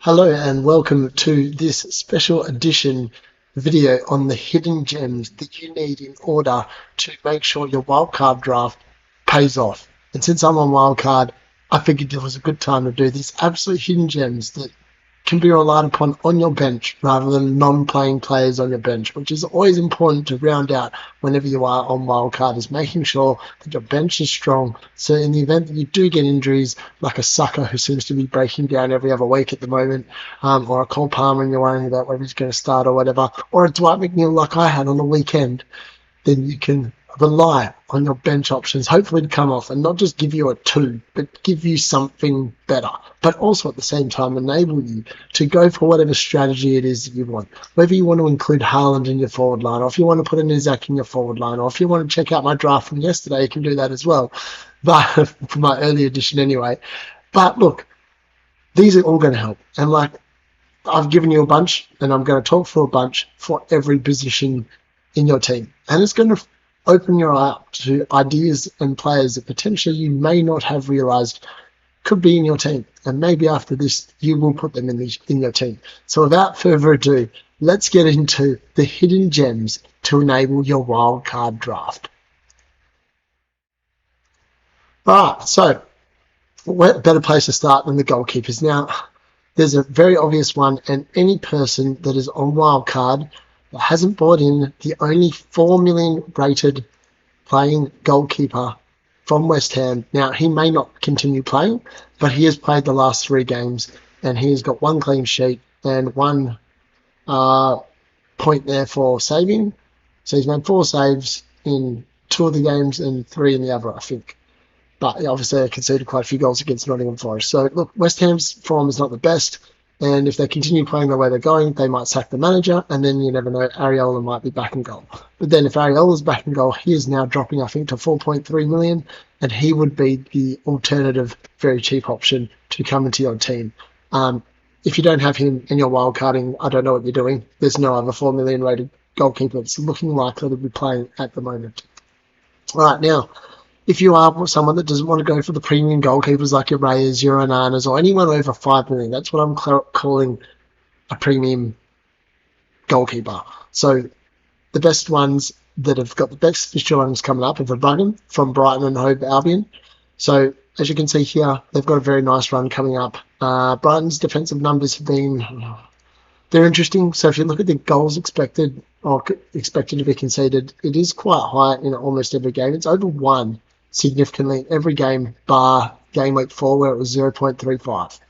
Hello and welcome to this special edition video on the hidden gems that you need in order to make sure your wildcard draft pays off. And since I'm on wildcard, I figured it was a good time to do these absolute hidden gems that can be relied upon on your bench rather than non-playing players on your bench, which is always important to round out whenever you are on wildcard, is making sure that your bench is strong. So in the event that you do get injuries, like a Sucker who seems to be breaking down every other week at the moment, or a Cole Palmer and you're worrying about whether he's going to start or whatever, or a Dwight McNeil like I had on the weekend, then you can rely on your bench options, hopefully to come off and not just give you a 2, but give you something better, but also at the same time enable you to go for whatever strategy it is that you want. Whether you want to include Haaland in your forward line, or if you want to put an Isaac in your forward line, or if you want to check out my draft from yesterday, you can do that as well, but for my early edition anyway. But look, these are all going to help. And like, I've given you a bunch, and I'm going to talk for a bunch for every position in your team. And it's going to open your eye up to ideas and players that potentially you may not have realized could be in your team. And maybe after this, you will put them in your team. So without further ado, let's get into the hidden gems to enable your wildcard draft. All right, so what better place to start than the goalkeepers? Now, there's a very obvious one, and any person that is on wildcard that hasn't bought in the only 4 million rated playing goalkeeper from West Ham. Now, he may not continue playing, but he has played the last 3 games, and he has got 1 clean sheet and 1 point there for saving. So he's made 4 saves in 2 of the games and 3 in the other, I think. But obviously, they conceded quite a few goals against Nottingham Forest. So, look, West Ham's form is not the best. And if they continue playing the way they're going, they might sack the manager. And then you never know, Areola might be back in goal. But then if Areola's back in goal, he is now dropping, I think, to 4.3 million. And he would be the alternative, very cheap option to come into your team. If you don't have him in your wildcarding, I don't know what you're doing. There's no other 4 million rated goalkeeper that's looking likely to be playing at the moment. All right, now, if you are someone that doesn't want to go for the premium goalkeepers like your Reyes, your Ananas, or anyone over 5 million, that's what I'm calling a premium goalkeeper. So the best ones that have got the best fixture runs coming up are Verbruggen from Brighton and Hove Albion. So as you can see here, they've got a very nice run coming up. Brighton's defensive numbers have been... they're interesting. So if you look at the goals expected or expected to be conceded, it is quite high in almost every game. It's over 1 significantly every game, bar game week 4 where it was 0.35.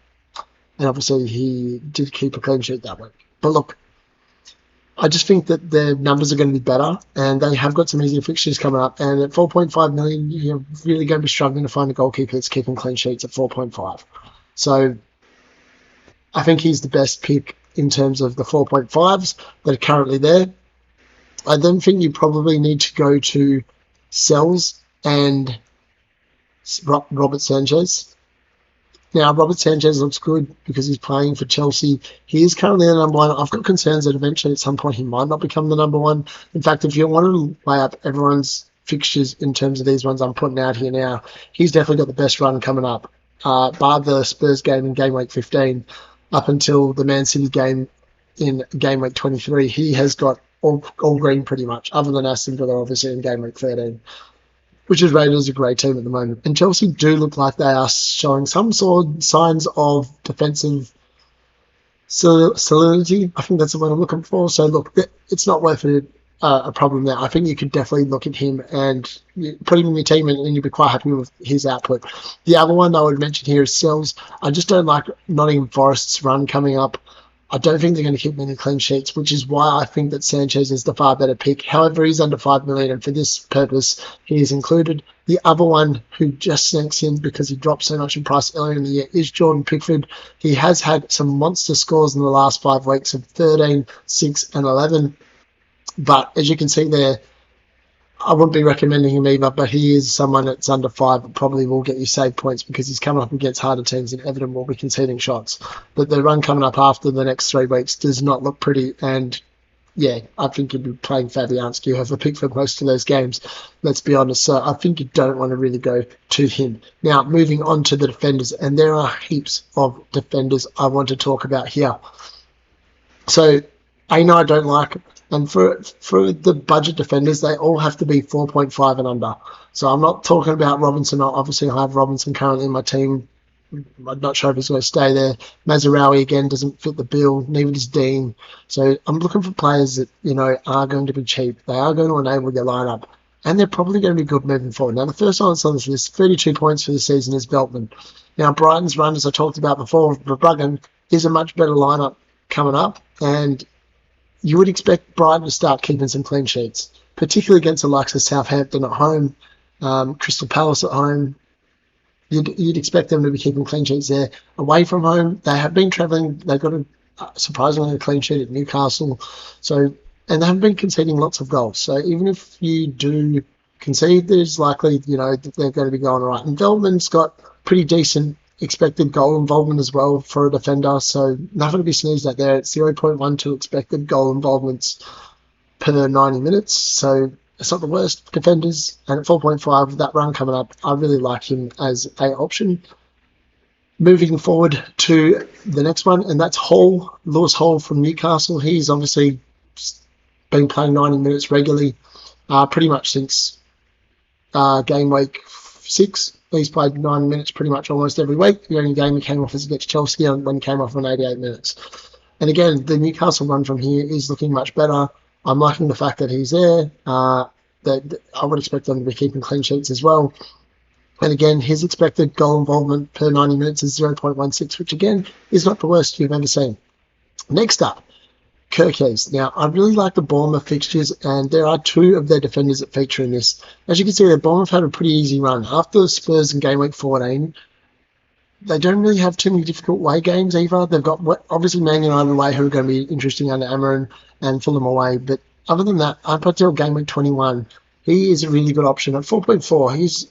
And obviously he did keep a clean sheet that week. But look, I just think that their numbers are going to be better, and they have got some easier fixtures coming up. And at 4.5 million, you're really going to be struggling to find a goalkeeper that's keeping clean sheets at 4.5. So I think he's the best pick in terms of the 4.5s that are currently there. I then think you probably need to go to Sells and Robert Sanchez. Now, Robert Sanchez looks good because he's playing for Chelsea. He is currently the number 1. I've got concerns that eventually at some point he might not become the number 1. In fact, if you want to weigh up everyone's fixtures in terms of these ones I'm putting out here now, he's definitely got the best run coming up. Bar the Spurs game in game week 15 up until the Man City game in game week 23, he has got all green pretty much, other than Aston Villa obviously in game week 13. Which is rated as a great team at the moment. And Chelsea do look like they are showing some sort of signs of defensive solidity. I think that's the word I'm looking for. So, look, it's not worth a problem there. I think you could definitely look at him and put him in your team and you'd be quite happy with his output. The other one I would mention here is Sells. I just don't like Nottingham Forest's run coming up. I don't think they're going to keep many clean sheets, which is why I think that Sanchez is the far better pick. However, he's under 5 million, and for this purpose, he is included. The other one who just sneaks in because he dropped so much in price earlier in the year is Jordan Pickford. He has had some monster scores in the last 5 weeks of 13, 6, and 11. But as you can see there, I wouldn't be recommending him either, but he is someone that's under 5 that probably will get you save points because he's coming up against harder teams and Everton will be conceding shots. But the run coming up after the next 3 weeks does not look pretty, and yeah, I think you'd be playing Fabianski over Pickford most of those games, let's be honest. So I think you don't want to really go to him. Now, moving on to the defenders, and there are heaps of defenders I want to talk about here. So I know I don't like it. And for the budget defenders, they all have to be 4.5 and under. So I'm not talking about Robinson. Obviously, I have Robinson currently in my team. I'm not sure if he's going to stay there. Mazarawi, again, doesn't fit the bill. Neither does Dean. So I'm looking for players that, are going to be cheap. They are going to enable your lineup. And they're probably going to be good moving forward. Now, the first one that's on this list, 32 points for the season, is Veltman. Now, Brighton's run, as I talked about before, Bruggen is a much better lineup coming up. And you would expect Brighton to start keeping some clean sheets, particularly against the likes of Southampton at home, Crystal Palace at home. You'd expect them to be keeping clean sheets there. Away from home, they have been travelling. They've got surprisingly a clean sheet at Newcastle. And they haven't been conceding lots of goals. So even if you do concede, there's likely, that they're going to be going all right. And Veltman's got pretty decent expected goal involvement as well for a defender. So nothing to be sneezed at there. It's 0.12 expected goal involvements per 90 minutes. So it's not the worst defenders, and at 4.5 with that run coming up, I really like him as an option. Moving forward to the next one, and that's Lewis Hall from Newcastle. He's obviously been playing 90 minutes regularly, pretty much since game week 6. He's played 9 minutes pretty much almost every week. The only game he came off is against Chelsea, and when he came off on 88 minutes. And again, the Newcastle run from here is looking much better. I'm liking the fact that he's there. That I would expect them to be keeping clean sheets as well. And again, his expected goal involvement per 90 minutes is 0.16, which again is not the worst you've ever seen. Next up, Kirkes. Now, I really like the Bournemouth fixtures, and there are 2 of their defenders that feature in this. As you can see, Bournemouth had a pretty easy run. After Spurs in game week 14, they don't really have too many difficult away games either. They've got, obviously, Man United away, who are going to be interesting under Amarin, and Fulham away. But other than that, up until game week 21, he is a really good option. At 4.4,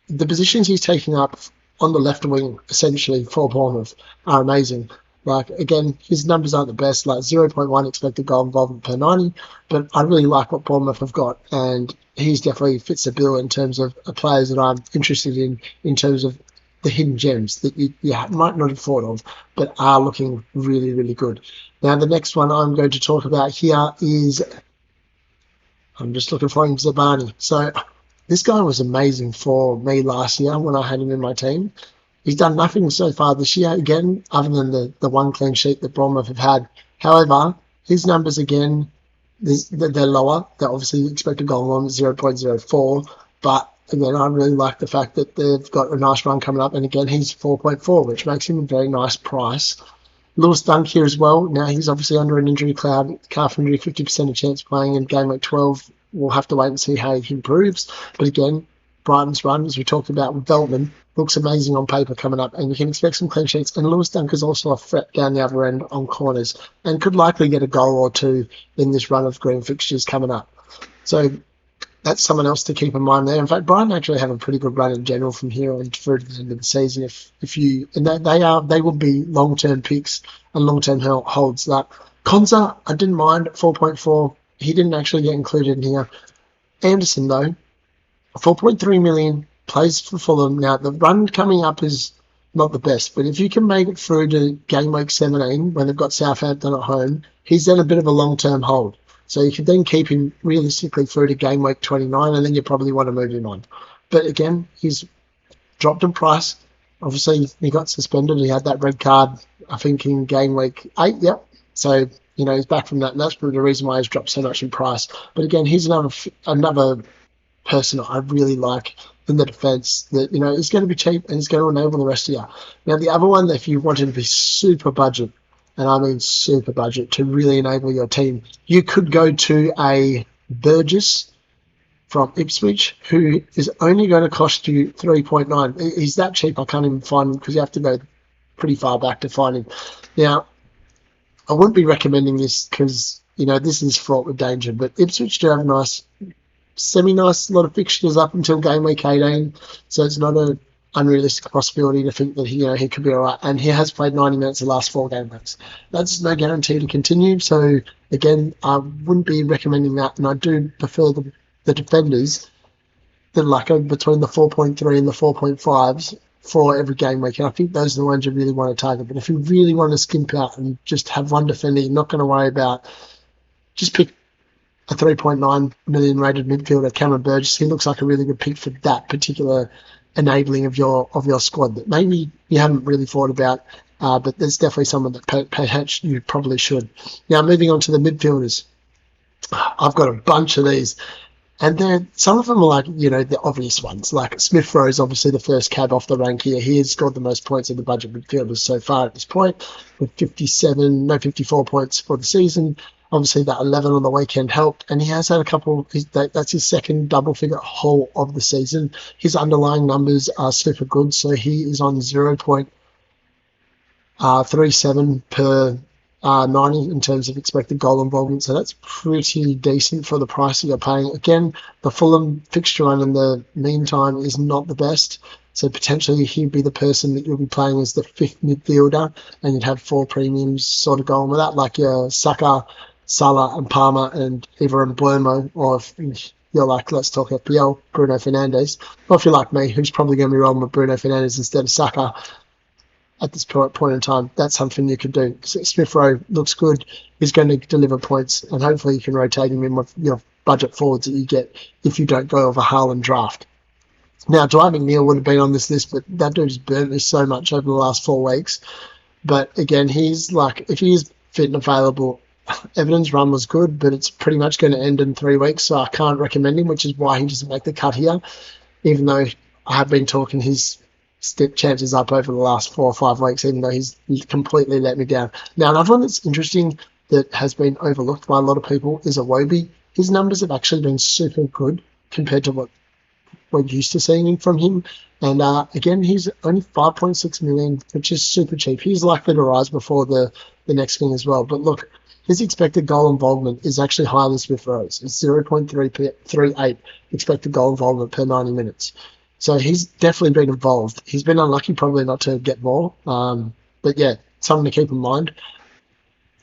the positions he's taking up on the left wing, essentially, for Bournemouth, are amazing. Like, again, his numbers aren't the best, like 0.1 expected goal involvement per 90, but I really like what Bournemouth have got, and he's definitely fits the bill in terms of players that I'm interested in terms of the hidden gems that you might not have thought of, but are looking really, really good. Now, the next one I'm going to talk about here is, I'm just looking for him, Zabani. So this guy was amazing for me last year when I had him in my team. He's done nothing so far this year, again, other than the one clean sheet that Bournemouth have had. However, his numbers, again, they're lower. They're obviously expected goal on 0.04, but again, I really like the fact that they've got a nice run coming up, and again, he's 4.4, which makes him a very nice price. Lewis Dunk here as well. Now, he's obviously under an injury cloud, calf injury, 50% of chance playing in game week 12. We'll have to wait and see how he improves. But again, Brighton's run, as we talked about with Veltman, looks amazing on paper coming up, and you can expect some clean sheets. And Lewis Dunk is also a threat down the other end on corners, and could likely get a goal or 2 in this run of green fixtures coming up. So that's someone else to keep in mind there. In fact, Brighton actually have a pretty good run in general from here on through to the end of the season. They will be long-term picks and long-term holds. That Konza, I didn't mind at 4.4. He didn't actually get included in here. Anderson, though, 4.3 million, plays for Fulham. Now, the run coming up is not the best, but if you can make it through to game week 17 when they've got Southampton at home, he's then a bit of a long-term hold. So you can then keep him realistically through to game week 29, and then you probably want to move him on. But again, he's dropped in price. Obviously, he got suspended. He had that red card, I think, in game week 8. Yep. So, he's back from that, and that's probably the reason why he's dropped so much in price. But again, he's another person I really like in the defence that, is going to be cheap and is going to enable the rest of you. Now, the other one, that if you wanted to be super budget, and I mean super budget, to really enable your team, you could go to a Burgess from Ipswich, who is only going to cost you 3.9. He's that cheap, I can't even find him because you have to go pretty far back to find him. Now, I wouldn't be recommending this because, this is fraught with danger, but Ipswich do have a semi-nice lot of fixtures up until game week 18, so it's not unrealistic possibility to think that he could be all right. And he has played 90 minutes the last 4 game weeks. That's no guarantee to continue. So again, I wouldn't be recommending that. And I do prefer the defenders that like are between the 4.3 and the 4.5s for every game week. And I think those are the ones you really want to target. But if you really want to skimp out and just have one defender, you're not going to worry about, just pick a 3.9 million rated midfielder, Cameron Burgess. He looks like a really good pick for that particular enabling of your squad that maybe you haven't really thought about, but there's definitely someone that perhaps you probably should. Now, moving on to the midfielders. I've got a bunch of these, and some of them are like, the obvious ones. Like Smith Rowe is obviously the first cab off the rank here. He has scored the most points of the budget midfielders so far at this point, with 54 points for the season. Obviously, that 11 on the weekend helped, and he has had a couple. That's his second double-figure haul of the season. His underlying numbers are super good, so he is on 0.37 per 90 in terms of expected goal involvement. So that's pretty decent for the price that you're paying. Again, the Fulham fixture run in the meantime is not the best. So potentially he'd be the person that you'll be playing as the 5th midfielder, and you'd have 4 premiums sort of going with that, like your Saka, Salah and Palmer and either Mbeumo, or if you're like, let's talk FPL, Bruno Fernandes. Or if you're like me, who's probably going to be rolling with Bruno Fernandes instead of Saka at this point in time, that's something you could do. Smith Rowe looks good. He's going to deliver points, and hopefully you can rotate him in with your budget forwards that you get if you don't go over Haaland draft. Now, Dwight McNeil would have been on this list, but that dude's burnt me so much over the last 4 weeks. But again, he's like, if he is fit and available, Everton's run was good, but it's pretty much going to end in 3 weeks, so I can't recommend him, which is why he doesn't make the cut here, even though I have been talking his chances up over the last 4 or 5 weeks, even though he's completely let me down. Now, another one that's interesting that has been overlooked by a lot of people is Iwobi. His numbers have actually been super good compared to what we're used to seeing from him. And again, he's only 5.6 million, which is super cheap. He's likely to rise before the next thing as well. But look, his expected goal involvement is actually higher than Smith Rowe's. It's 0.38 expected goal involvement per 90 minutes. So he's definitely been involved. He's been unlucky probably not to get more. But yeah, something to keep in mind.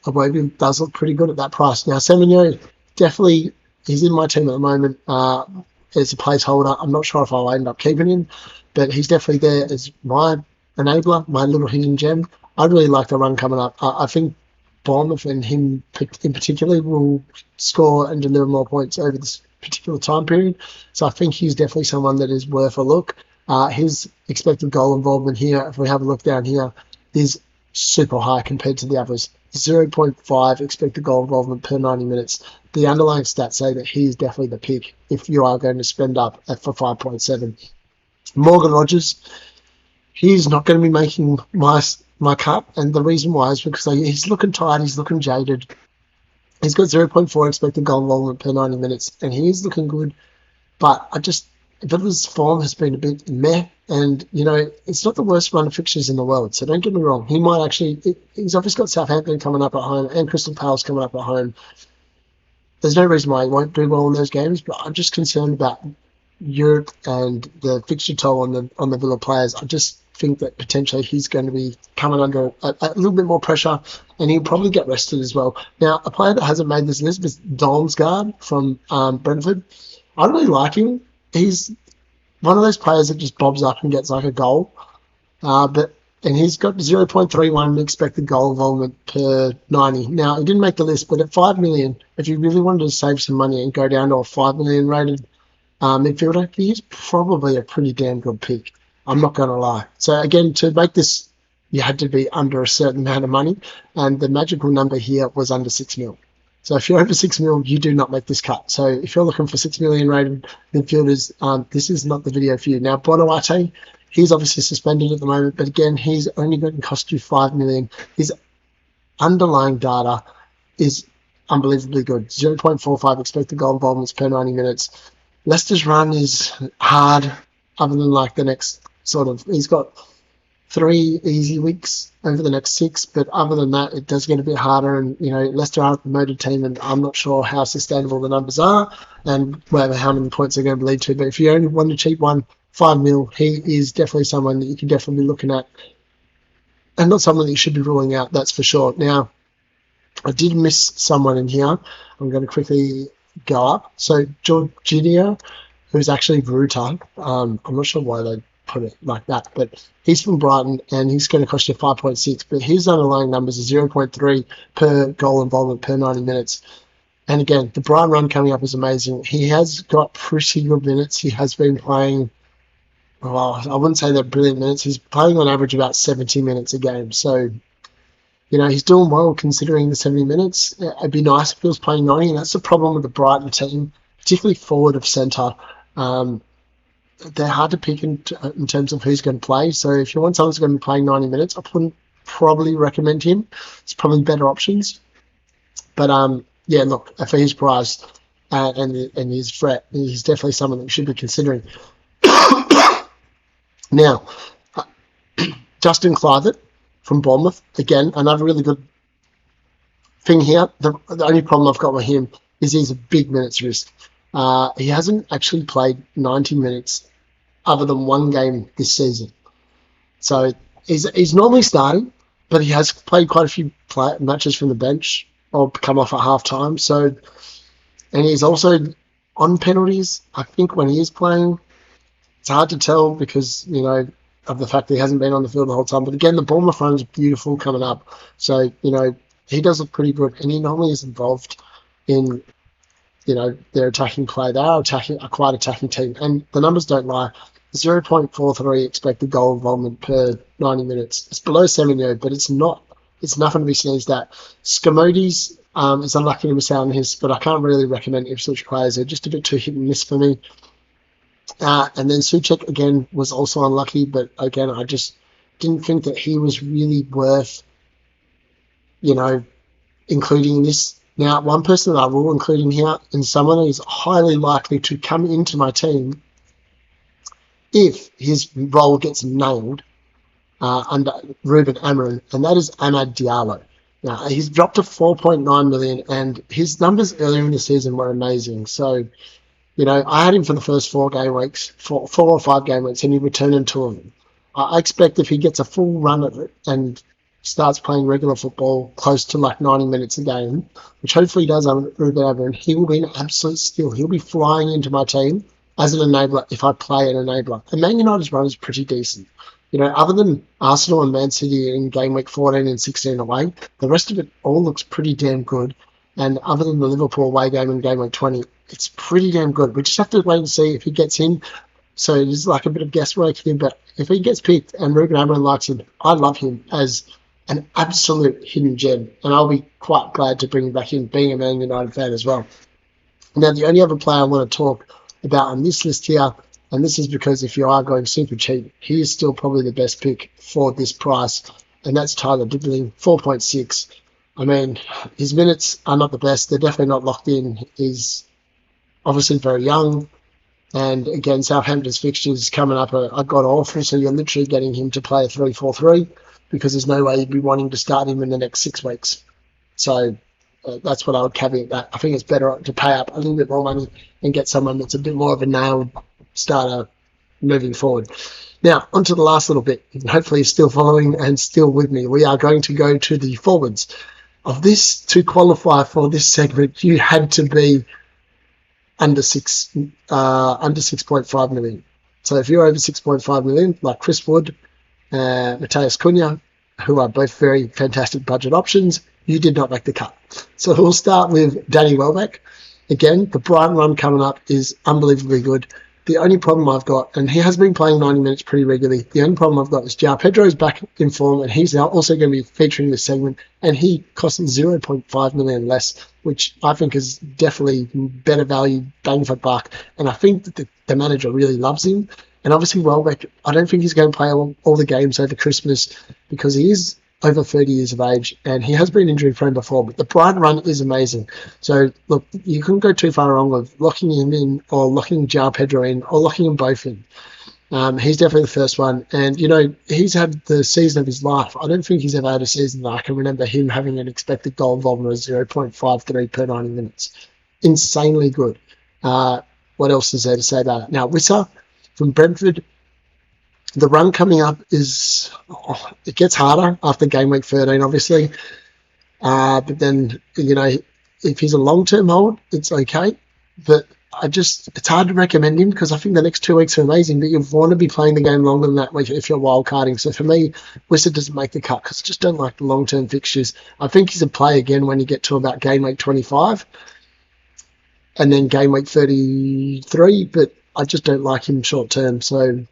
Iwobi does look pretty good at that price. Now, Semenyo, definitely, he's in my team at the moment as a placeholder. I'm not sure if I'll end up keeping him, but he's definitely there as my enabler, my little hidden gem. I really like the run coming up. I think Bournemouth and him in particular will score and deliver more points over this particular time period. So I think he's definitely someone that is worth a look. His expected goal involvement here, if we have a look down here, is super high compared to the others. 0.5 expected goal involvement per 90 minutes. The underlying stats say that he's definitely the pick if you are going to spend up for 5.7. Morgan Rogers, he's not going to be making my cut, and the reason why is because he's looking tired, he's looking jaded. He's got 0.4 expected goal involvement per 90 minutes, and he is looking good. But Villa's form has been a bit meh, and, it's not the worst run of fixtures in the world, so don't get me wrong. He might actually, he's obviously got Southampton coming up at home, and Crystal Palace coming up at home. There's no reason why he won't do well in those games, but I'm just concerned about Europe and the fixture toll on the Villa players. I just think that potentially he's going to be coming under a little bit more pressure, and he'll probably get rested as well. Now, a player that hasn't made this list is Dalmsgaard from Brentford. I really like him. He's one of those players that just bobs up and gets like a goal, and he's got 0.31 expected goal involvement per 90. Now, he didn't make the list, but at 5 million, if you really wanted to save some money and go down to a 5 million rated midfielder, he's probably a pretty damn good pick. I'm not going to lie. So again, to make this, you had to be under a certain amount of money, and the magical number here was under 6 mil. So if you're over 6 mil, you do not make this cut. So if you're looking for 6 million rated midfielders, this is not the video for you. Now, Bonawate, he's obviously suspended at the moment, but again, he's only going to cost you 5 million. His underlying data is unbelievably good. 0.45 expected goal involvements per 90 minutes. Leicester's run is hard, other than like the next he's got 3 easy weeks over the next 6, but other than that, it does get a bit harder. And Leicester are a promoted team, and I'm not sure how sustainable the numbers are and how many points they're going to lead to. But if you only want a cheap one, 5 mil. He is definitely someone that you can definitely be looking at, and not someone that you should be ruling out, that's for sure. Now, I did miss someone in here. I'm going to quickly go up. So Jorginho, who's actually Ruta. I'm not sure why they put it like that, but he's from Brighton and he's going to cost you 5.6. But his underlying numbers are 0.3 per goal involvement per 90 minutes. And again, the Brighton run coming up is amazing. He has got pretty good minutes. He has been playing, well, I wouldn't say they're brilliant minutes. He's playing on average about 70 minutes a game. So, he's doing well considering the 70 minutes. It'd be nice if he was playing 90, and that's the problem with the Brighton team, particularly forward of centre. They're hard to pick in terms of who's going to play. So if you want someone who's going to be playing 90 minutes, I wouldn't probably recommend him. It's probably better options. But look, for his price and his threat, he's definitely someone that we should be considering. Now, Justin Kluivert from Bournemouth, again, another really good thing here. The only problem I've got with him is he's a big minutes risk. He hasn't actually played 90 minutes other than one game this season. So he's normally starting, but he has played quite a few matches from the bench or come off at half-time. So, and he's also on penalties, I think, when he is playing. It's hard to tell because, of the fact that he hasn't been on the field the whole time. But again, the Bournemouth run is beautiful coming up. So, he does look pretty good. And he normally is involved in, their attacking play. They are a quite attacking team. And the numbers don't lie. 0.43 expected goal involvement per 90 minutes. It's below 70, but it's nothing to be sneezed at. Scamodes is unlucky to miss out on his, but I can't really recommend Ipswich players. They're just a bit too hit and miss for me. And then Souček, again, was also unlucky, but again, I just didn't think that he was really worth, including this. Now, one person that I will include in here, and someone who is highly likely to come into my team if his role gets nailed under Ruben Amorim, and that is Amad Diallo. Now, he's dropped to 4.9 million, and his numbers earlier in the season were amazing. So, I had him for the first 4 or 5 game weeks, and he returned in 2 of them. I expect if he gets a full run of it and starts playing regular football close to like 90 minutes a game, which hopefully he does under Ruben Amorim, he will be an absolute steal. He'll be flying into my team as an enabler if I play an enabler. And Man United's run is pretty decent. Other than Arsenal and Man City in game week 14 and 16 away, the rest of it all looks pretty damn good. And other than the Liverpool away game in game week 20, it's pretty damn good. We just have to wait and see if he gets in. So it's like a bit of guesswork here, but if he gets picked and Ruben Amorim likes him, I love him as an absolute hidden gem. And I'll be quite glad to bring him back in, being a Man United fan as well. Now, the only other player I want to talk about on this list here, and this is because if you are going super cheap, he is still probably the best pick for this price, and that's Tyler Dibbling, 4.6. I mean, his minutes are not the best. They're definitely not locked in. He's obviously very young, and again, Southampton's fixtures coming up are god-awful, so you're literally getting him to play a 3-4-3 because there's no way you'd be wanting to start him in the next 6 weeks. So that's what I would caveat that. I think it's better to pay up a little bit more money and get someone that's a bit more of a nailed starter moving forward. Now, on to the last little bit. Hopefully you're still following and still with me. We are going to go to the forwards. Of this, to qualify for this segment, you had to be under 6.5 million. So if you're over 6.5 million, like Chris Wood, Matheus Cunha, who are both very fantastic budget options, you did not make the cut. So we'll start with Danny Welbeck. Again, the Brighton run coming up is unbelievably good. The only problem I've got, and he has been playing 90 minutes pretty regularly, the only problem I've got is João Pedro's back in form, and he's now also going to be featuring this segment, and he costs 0.5 million less, which I think is definitely better value, bang for buck, and I think that the manager really loves him. And obviously Welbeck, I don't think he's going to play all the games over Christmas because he is over 30 years of age, and he has been injury prone before, but the Brighton run is amazing. So, look, you couldn't go too far wrong with locking him in or locking João Pedro in or locking them both in. He's definitely the first one, and, he's had the season of his life. I don't think he's ever had a season that I can remember him having an expected goal involvement of 0.53 per 90 minutes. Insanely good. What else is there to say about it? Now, Wissa, From Brentford, the run coming up it gets harder after game week 13, obviously. But then, if he's a long-term hold, it's okay. But it's hard to recommend him because I think the next 2 weeks are amazing, but you want to be playing the game longer than that if you're wildcarding. So for me, Worcester doesn't make the cut because I just don't like the long-term fixtures. I think he's a play again when you get to about game week 25 and then game week 33, but I just don't like him short-term. So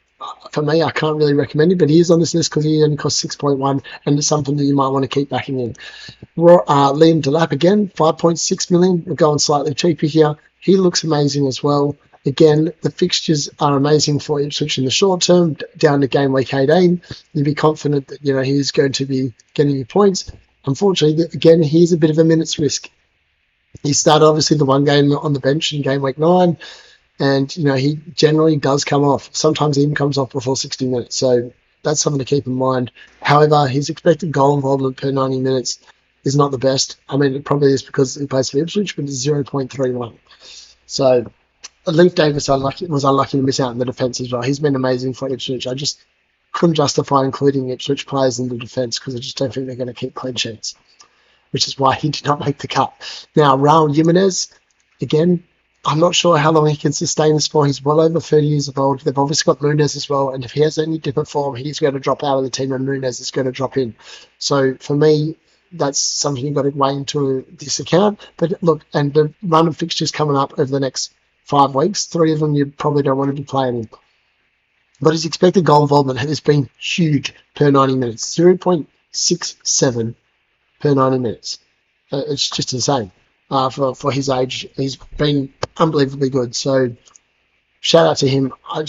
for me, I can't really recommend him, but he is on this list because he only costs 6.1, and it's something that you might want to keep backing in. Liam Delap again, 5.6 million. We're going slightly cheaper here. He looks amazing as well. Again, the fixtures are amazing for Ipswich in the short term, down to game week 18. You'd be confident that he is going to be getting you points. Unfortunately, again, he's a bit of a minutes risk. He started obviously the one game on the bench in game week 9. And, he generally does come off. Sometimes he even comes off before 60 minutes. So that's something to keep in mind. However, his expected goal involvement per 90 minutes is not the best. I mean, it probably is because he plays for Ipswich, but it's 0.31. So Leif Davis was unlucky to miss out in the defence as well. He's been amazing for Ipswich. I just couldn't justify including Ipswich players in the defence because I just don't think they're going to keep clean sheets, which is why he did not make the cut. Now, Raul Jimenez, again, I'm not sure how long he can sustain this for. He's well over 30 years of old. They've obviously got Nunes as well, and if he has any different form, he's going to drop out of the team and Nunes is going to drop in. So for me, that's something you've got to weigh into this account. But look, and the run of fixtures coming up over the next 5 weeks, 3 of them you probably don't want to be playing in. But his expected goal involvement has been huge per 90 minutes, 0.67 per 90 minutes. It's just insane. For his age, he's been unbelievably good. So shout out to him. I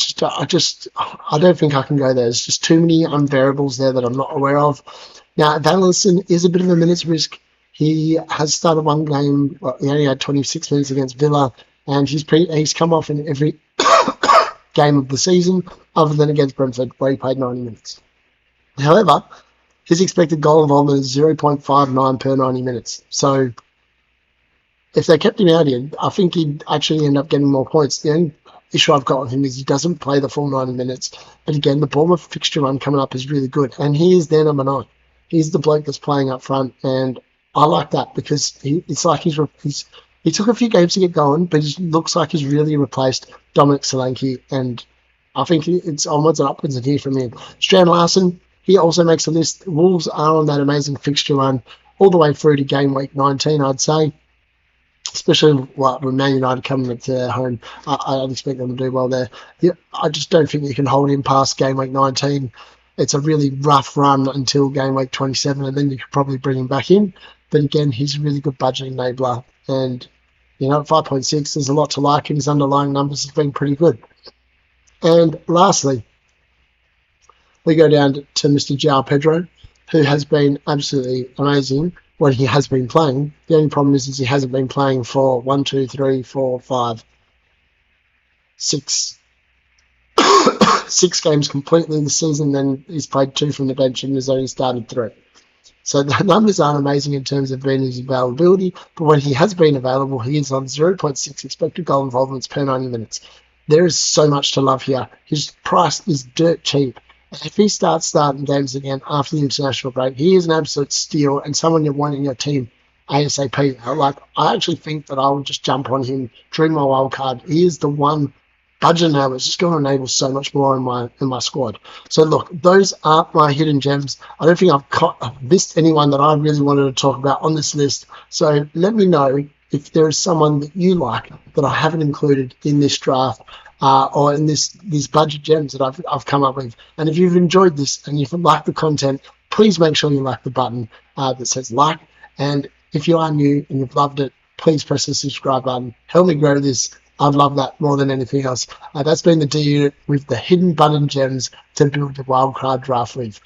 don't think I can go there. There's just too many unvariables there that I'm not aware of. Now, Van Listen is a bit of a minutes risk. He has started one game. Well, he only had 26 minutes against Villa, and he's come off in every game of the season, other than against Brentford, where he played 90 minutes. However, his expected goal involvement is 0.59 per 90 minutes. So if they kept him out here, I think he'd actually end up getting more points. The only issue I've got with him is he doesn't play the full 90 minutes. And again, the Bournemouth fixture run coming up is really good. And he is their number 9. He's the bloke that's playing up front. And I like that because it's like he took a few games to get going, but he looks like he's really replaced Dominic Solanke. And I think it's onwards and upwards in here from him. Strand Larson, he also makes a list. Wolves are on that amazing fixture run all the way through to game week 19, I'd say. Especially with Man United coming to their home, I'd expect them to do well there. Yeah, I just don't think you can hold him past game week 19. It's a really rough run until game week 27, and then you could probably bring him back in. But again, he's a really good budget enabler. And, at 5.6, there's a lot to like, and his underlying numbers have been pretty good. And lastly, we go down to Mr. João Pedro, who has been absolutely amazing when he has been playing. The only problem is he hasn't been playing for 6 games completely this season. Then he's played 2 from the bench and has only started 3. So the numbers aren't amazing in terms of being his availability, but when he has been available, he is on 0.6 expected goal involvements per 90 minutes. There is so much to love here. His price is dirt cheap. If he starts starting games again after the international break, he is an absolute steal and someone you want in your team ASAP. I actually think that I will just jump on him during my wild card. He is the one budget now that's just going to enable so much more in my squad. So look, those aren't my hidden gems. I don't think I've missed anyone that I really wanted to talk about on this list. So let me know if there is someone that you like that I haven't included in this draft. Or in these budget gems that I've come up with. And if you've enjoyed this and you've liked the content, please make sure you like the button that says like. And if you are new and you've loved it, please press the subscribe button. Help me grow this. I'd love that more than anything else. That's been the D Unit with the hidden button gems to build the wildcard draft with.